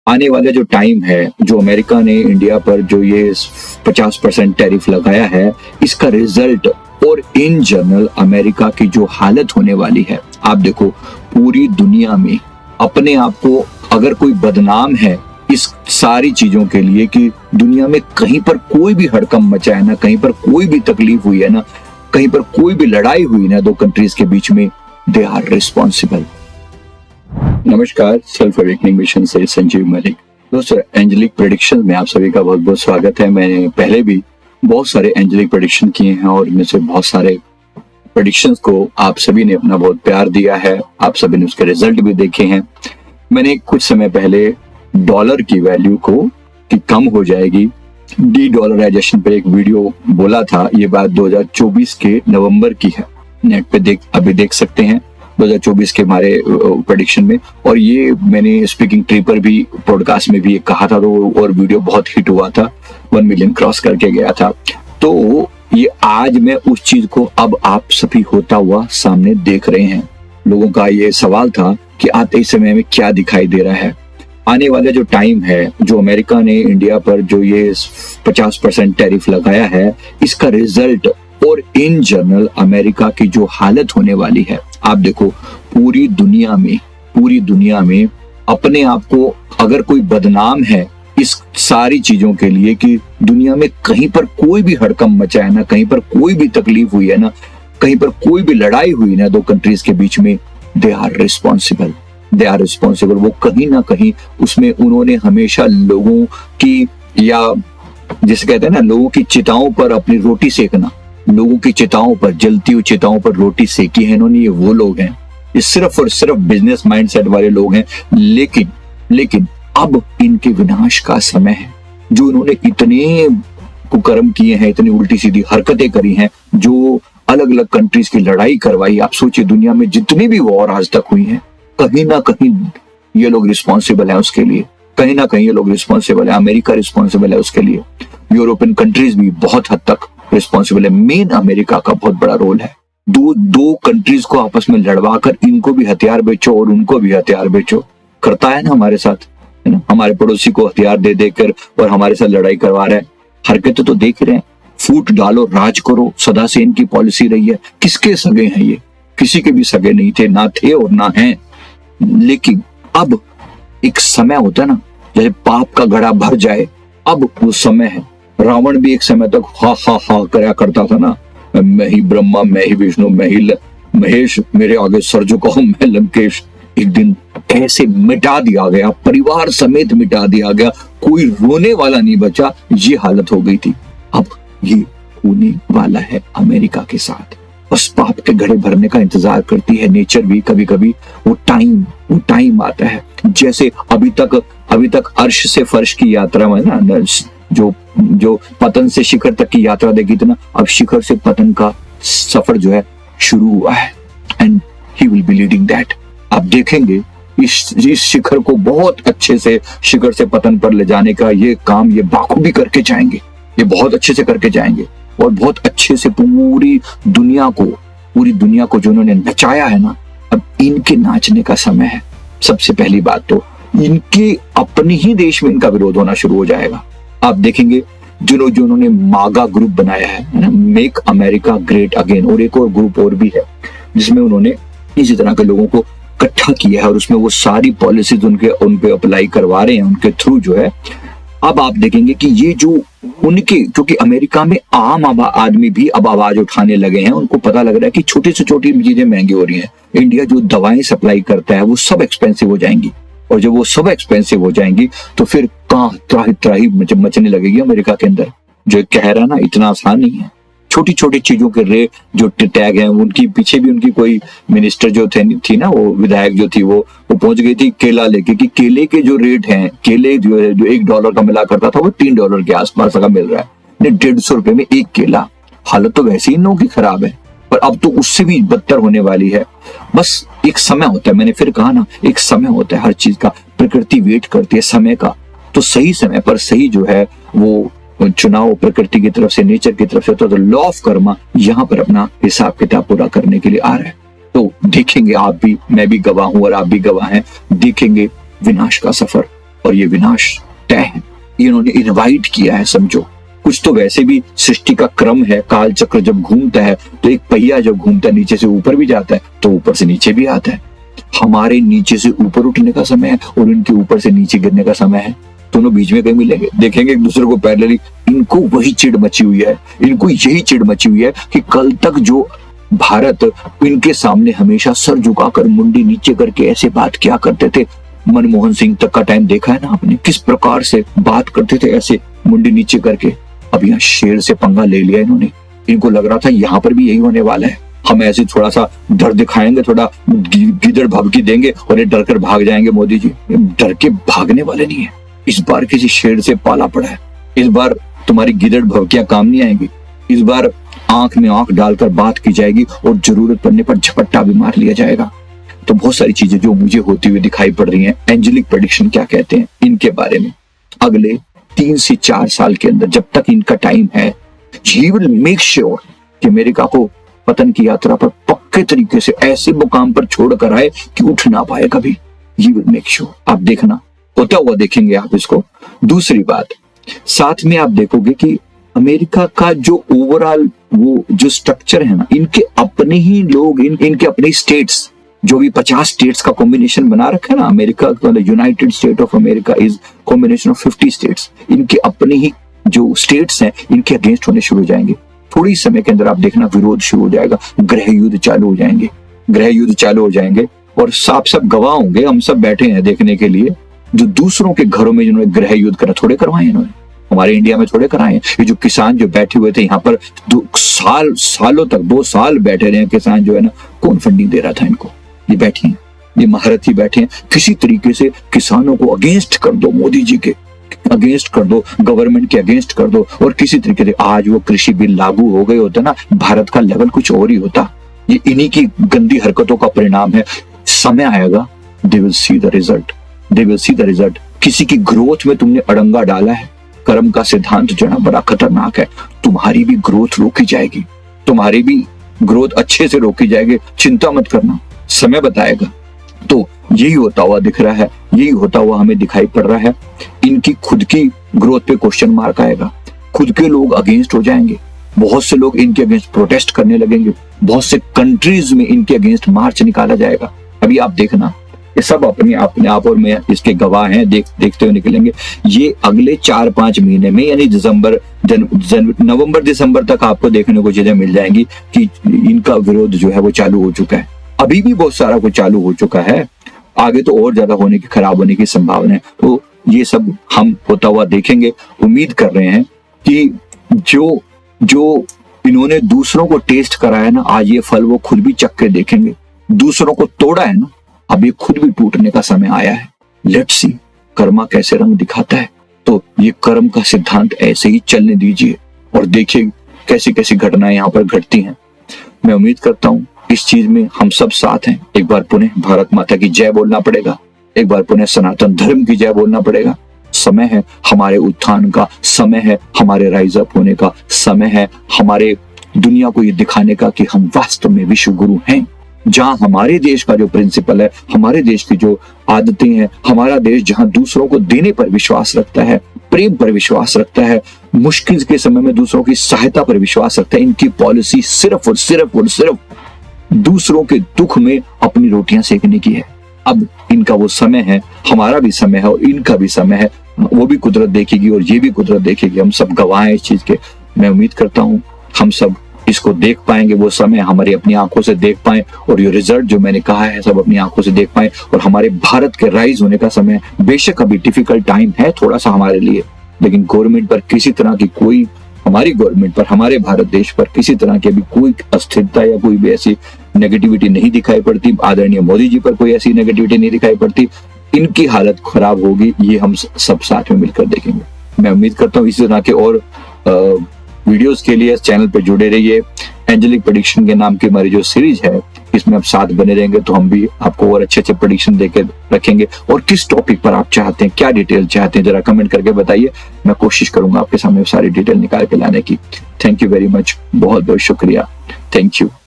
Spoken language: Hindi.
आने वाला जो टाइम है, जो अमेरिका ने इंडिया पर जो ये 50% टैरिफ लगाया है, इसका रिजल्ट और इन जनरल अमेरिका की जो हालत होने वाली है, आप देखो पूरी दुनिया में अपने आप को अगर कोई बदनाम है इस सारी चीजों के लिए कि दुनिया में कहीं पर कोई भी हड़कंप मचा है ना, कहीं पर कोई भी तकलीफ हुई है ना, कहीं पर कोई भी लड़ाई हुई ना दो कंट्रीज के बीच में, दे आर रिस्पॉन्सिबल। नमस्कार, सेल्फ अवेकनिंग मिशन से संजीव मलिक। दोस्तों, एंजेलिक प्रेडिक्शन में आप सभी का बहुत बहुत स्वागत है। मैंने पहले भी बहुत सारे एंजेलिक प्रेडिक्शन किए हैं और इनमें से बहुत सारे प्रेडिक्शंस को आप सभी ने अपना बहुत प्यार दिया है, आप सभी ने उसके रिजल्ट भी देखे हैं। मैंने कुछ समय पहले डॉलर की वैल्यू को कि कम हो जाएगी, डी-डॉलराइजेशन पर एक वीडियो बोला था। ये बात 2024 के नवंबर की है, नेट पे अभी देख सकते हैं 2024 के हमारे प्रेडिक्शन में। और ये मैंने स्पीकिंग ट्री पर भी, पॉडकास्ट में भी कहा था, तो और वीडियो बहुत हिट हुआ था, 1 मिलियन क्रॉस करके गया था। तो ये आज मैं उस चीज को अब आप सभी होता हुआ सामने देख रहे हैं। लोगों का ये सवाल था कि आते समय में क्या दिखाई दे रहा है। आने वाला जो टाइम है, जो अमेरिका ने इंडिया पर जो ये 50% टैरिफ लगाया है, इसका रिजल्ट और इन जनरल अमेरिका की जो हालत होने वाली है, आप देखो पूरी दुनिया में अपने आप को अगर कोई बदनाम है इस सारी चीजों के लिए कि दुनिया में कहीं पर कोई भी हड़कंप मचा है ना, कहीं पर कोई भी तकलीफ हुई है ना, कहीं पर कोई भी लड़ाई हुई ना दो कंट्रीज के बीच में, दे आर रिस्पॉन्सिबल। वो कहीं ना कहीं उसमें उन्होंने हमेशा लोगों की, या जिसे कहते हैं ना, लोगों की चिताओं पर अपनी रोटी सेकना, लोगों की चिताओं पर, जलती हुई चिताओं पर रोटी सेकी है इन्होंने। ये वो लोग हैं, ये सिर्फ और सिर्फ बिजनेस माइंडसेट वाले लोग हैं। लेकिन अब इनके विनाश का समय है। जो इन्होंने इतने कुकर्म किए हैं, इतनी उल्टी सीधी हरकतें करी हैं, जो अलग अलग कंट्रीज की लड़ाई करवाई, आप सोचिए दुनिया में जितनी भी वॉर आज तक हुई है, कहीं ना कहीं ये लोग रिस्पॉन्सिबल है उसके लिए। कहीं ना कहीं ये लोग रिस्पॉन्सिबल है, अमेरिका रिस्पॉन्सिबल है उसके लिए, यूरोपियन कंट्रीज भी बहुत हद तक रिस्पॉन्सिबल है। मेन अमेरिका का बहुत बड़ा रोल है। दो कंट्रीज को आपस में लड़वाकर इनको भी हथियार बेचो और उनको भी हथियार बेचो, करता है ना हमारे साथ, है ना। हमारे पड़ोसी को हथियार दे देकर और हमारे साथ लड़ाई करवा रहा है। हरकतें तो देख रहे हैं, फूट डालो राज करो, सदा से इनकी पॉलिसी रही है। किसके सगे हैं ये? किसी के भी सगे नहीं थे, ना थे और ना हैं। लेकिन अब एक समय होता है ना, जैसे पाप का घड़ा भर जाए, अब वो समय है। रावण भी एक समय तक हा हा हा करया करता था ना, मैं ही ब्रह्मा, मैं ही विष्णु, मैं ही महेश, मेरे आगे सर झुकाओ, मैं लंकेश। एक दिन ऐसे मिटा दिया गया, परिवार समेत मिटा दिया गया, कोई रोने वाला नहीं बचा। ये हालत हो गई थी। अब ये होने वाला है अमेरिका के साथ। बस पाप के घड़े भरने का इंतजार करती है नेचर भी। कभी कभी वो टाइम आता है। जैसे अभी तक अर्श से फर्श की यात्रा में ना, जो पतन से शिखर तक की यात्रा देखी थी ना, अब शिखर से पतन का सफर जो है शुरू हुआ है। And he will be leading that. आप देखेंगे इस शिखर को बहुत अच्छे से, शिखर से पतन पर ले जाने का ये काम ये बाखूबी करके जाएंगे। ये बहुत अच्छे से करके जाएंगे और बहुत अच्छे से पूरी दुनिया को जो उन्होंने नचाया है ना, अब इनके नाचने का समय है। सबसे पहली बात तो इनके अपने ही देश में इनका विरोध होना शुरू हो जाएगा। आप देखेंगे जिन्होंने मागा ग्रुप बनाया है ना, मेक अमेरिका ग्रेट अगेन, और एक और ग्रुप और भी है जिसमें उन्होंने इसी तरह के लोगों को इकट्ठा किया है और उसमें वो सारी पॉलिसीज उन पे अप्लाई करवा रहे हैं उनके थ्रू जो है। अब आप देखेंगे कि ये जो क्योंकि अमेरिका में आम आदमी भी अब आवाज उठाने लगे हैं। उनको पता लग रहा है कि छोटी से छोटी चीजें महंगी हो रही हैं। इंडिया जो दवाएं सप्लाई करता है वो सब एक्सपेंसिव हो जाएंगी, और जब वो सब एक्सपेंसिव हो जाएंगी तो फिर कहाँ त्राही मचने लगेगी अमेरिका के अंदर। जो कह रहा है ना, इतना आसान नहीं है। छोटी छोटी चीजों के रेट जो टैग हैं, उनकी पीछे भी उनकी कोई मिनिस्टर जो थी ना, वो विधायक जो थी, वो पहुंच गई थी केला लेके, कि केले के जो रेट हैं, केले जो $1 का मिला करता था वो $3 के आसपास का मिल रहा है। 150 रुपए में एक केला। हालत तो वैसे ही इन लोगों की खराब है, पर अब तो उससे भी बदतर होने वाली है। बस एक समय होता है, मैंने फिर कहा ना, एक समय होता है हर चीज का। प्रकृति वेट करती है समय का, तो सही समय पर सही जो है वो चुनाव प्रकृति की तरफ से, नेचर की तरफ से होता है। तो लॉ ऑफ कर्मा यहाँ पर अपना हिसाब किताब पूरा करने के लिए आ रहा है। तो देखेंगे, आप भी, मैं भी गवाह हूं और आप भी गवाह हैं, देखेंगे विनाश का सफर और ये विनाश तय है। इन्होंने इनवाइट किया है, समझो। कुछ तो वैसे भी सृष्टि का क्रम है, काल चक्र जब घूमता है तो एक पहिया जब घूमता है नीचे से ऊपर भी जाता है तो ऊपर से नीचे भी आता है। हमारे नीचे से ऊपर उठने का समय है और उनके ऊपर से नीचे गिरने का समय है। दोनों बीच में कहीं मिलेंगे, देखेंगे एक दूसरे को पैरेलली। इनको वही चिढ़ मची हुई है, इनको यही चिढ़ मची हुई है कि कल तक जो भारत इनके सामने हमेशा सर झुकाकर मुंडी नीचे करके ऐसे बात किया करते थे, मनमोहन सिंह तक का टाइम देखा है ना आपने, किस प्रकार से बात करते थे ऐसे मुंडी नीचे करके। अब यहाँ शेर से पंगा ले लिया इन्होंने। इनको लग रहा था यहाँ पर भी यही होने वाला है, हम ऐसे थोड़ा सा डर दिखाएंगे, थोड़ा गिदड़ भभकी देंगे और ये डर कर भाग जाएंगे। मोदी जी डर के भागने वाले नहीं है, इस बार किसी शेर से पाला पड़ा है। इस बार तुम्हारी गिदड़ भभकियां काम नहीं आएंगी, इस बार आंख में आंख डालकर बात की जाएगी और जरूरत पड़ने पर झपट्टा भी मार लिया जाएगा। तो बहुत सारी चीजें जो मुझे होती हुई दिखाई पड़ रही हैं। एंजेलिक प्रेडिक्शन क्या कहते हैं इनके बारे में, अगले 3 से 4 साल के अंदर जब तक इनका टाइम है, ही विल मेक श्योर कि अमेरिका को पतन की यात्रा पर पक्के तरीके से ऐसे मुकाम पर छोड़कर आए कि उठ ना पाए कभी। ही विल मेक श्योर, आप देखना, होता हुआ देखेंगे आप इसको। दूसरी बात, साथ में आप देखोगे कि अमेरिका का जो ओवरऑल वो जो स्ट्रक्चर है ना, इनके अपने ही लोग, इनके अपने स्टेट्स, जो भी 50 स्टेट्स का कॉम्बिनेशन बना रखा है ना America, United state of America is combination of 50 states. इनके अपने ही जो स्टेट्स हैं इनके अगेंस्ट होने शुरू हो जाएंगे। थोड़ी समय के अंदर आप देखना विरोध शुरू हो जाएगा, गृह युद्ध चालू हो जाएंगे, गृह युद्ध चालू हो जाएंगे। और सब गवाह होंगे, हम सब बैठे हैं देखने के लिए, जो दूसरों के घरों में जिन्होंने गृह युद्ध करा, थोड़े करवाए इन्होंने, हमारे इंडिया में थोड़े कराए। ये जो किसान जो बैठे हुए थे यहाँ पर 2 सालों तक 2 साल बैठे रहे किसान जो है ना, कौन फंडिंग दे रहा था इनको? ये बैठे हैं, ये महारथी बैठे हैं, किसी तरीके से किसानों को अगेंस्ट कर दो, मोदी जी के अगेंस्ट कर दो, गवर्नमेंट के अगेंस्ट कर दो। और किसी तरीके से आज वो कृषि बिल लागू हो गए होता ना, भारत का लेवल कुछ और ही होता। ये इन्हीं की गंदी हरकतों का परिणाम है। समय आएगा, they will see the result, they will see the result. किसी की ग्रोथ में तुमने अड़ंगा डाला है, कर्म का सिद्धांत जो है बड़ा खतरनाक है, तुम्हारी भी ग्रोथ रोकी जाएगी, तुम्हारी भी ग्रोथ अच्छे से रोकी जाएगी, चिंता मत करना, समय बताएगा। तो यही होता हुआ दिख रहा है, यही होता हुआ हमें दिखाई पड़ रहा है। इनकी खुद की ग्रोथ पे क्वेश्चन मार्क आएगा, खुद के लोग अगेंस्ट हो जाएंगे, बहुत से लोग इनके अगेंस्ट प्रोटेस्ट करने लगेंगे, बहुत से कंट्रीज में इनके अगेंस्ट मार्च निकाला जाएगा। अभी आप देखना, ये सब अपने आप और मैं इसके गवाह हैं, देखते हुए निकलेंगे। ये अगले 4-5 महीने में, यानी नवंबर दिसंबर तक आपको देखने को चीजें मिल जाएंगी कि इनका विरोध जो है वो चालू हो चुका है। अभी भी बहुत सारा कुछ चालू हो चुका है, आगे तो और ज्यादा होने की, खराब होने की संभावना है। तो ये सब हम होता हुआ देखेंगे। उम्मीद कर रहे हैं कि जो इन्होंने दूसरों को टेस्ट कराया ना, आज ये फल वो खुद भी चख के देखेंगे। दूसरों को तोड़ा है ना, अब ये खुद भी टूटने का समय आया है। लेट्स सी कर्मा कैसे रंग दिखाता है। तो ये कर्म का सिद्धांत ऐसे ही चलने दीजिए और देखिए कैसी कैसी घटनाएं यहाँ पर घटती हैं। मैं उम्मीद करता हूँ इस चीज में हम सब साथ हैं। एक बार पुनः भारत माता की जय बोलना पड़ेगा, एक बार पुनः सनातन धर्म की जय बोलना पड़ेगा। समय है हमारे उत्थान का, समय है हमारे राइज अप होने का, समय है हमारे दुनिया को ये दिखाने का कि हम वास्तव में विश्व गुरु हैं। जहां हमारे देश का जो प्रिंसिपल है, हमारे देश की जो आदतें हैं, हमारा देश जहां दूसरों को देने पर विश्वास रखता है, प्रेम पर विश्वास रखता है, मुश्किल के समय में दूसरों की सहायता पर विश्वास रखता है। इनकी पॉलिसी सिर्फ और सिर्फ दूसरों के दुख में अपनी रोटियां सेकने की है। अब इनका वो समय है, हमारा भी समय है और इनका भी समय है। वो भी कुदरत देखेगी और ये भी कुदरत देखेगी। हम सब गवाह हैं इस चीज के। मैं उम्मीद करता हूँ हम सब इसको देख पाएंगे, वो समय हमारी अपनी आंखों से देख पाए और ये रिजल्ट जो मैंने कहा है सब अपनी आंखों से देख पाए और हमारे भारत के राइज होने का समय। बेशक अभी डिफिकल्ट टाइम है थोड़ा सा हमारे लिए, लेकिन गवर्नमेंट पर किसी तरह की कोई, हमारी गवर्नमेंट पर, हमारे भारत देश पर किसी तरह की अभी कोई अस्थिरता या कोई भी ऐसी नेगेटिविटी नहीं दिखाई पड़ती। आदरणीय मोदी जी पर कोई ऐसी नेगेटिविटी नहीं दिखाई पड़ती। इनकी हालत खराब होगी, ये हम सब साथ में मिलकर देखेंगे। मैं उम्मीद करता हूँ इसी तरह के और वीडियोस के लिए इस चैनल पे जुड़े रहिए। एंजेलिक प्रेडिक्शन के नाम की हमारी जो सीरीज है, इसमें आप साथ बने रहेंगे तो हम भी आपको और अच्छे प्रेडिक्शन देके रखेंगे। और किस टॉपिक पर आप चाहते हैं, क्या डिटेल चाहते हैं, जरा कमेंट करके बताइए। मैं कोशिश करूंगा आपके सामने सारी डिटेल निकाल के लाने की। थैंक यू वेरी मच, बहुत बहुत शुक्रिया। Thank you.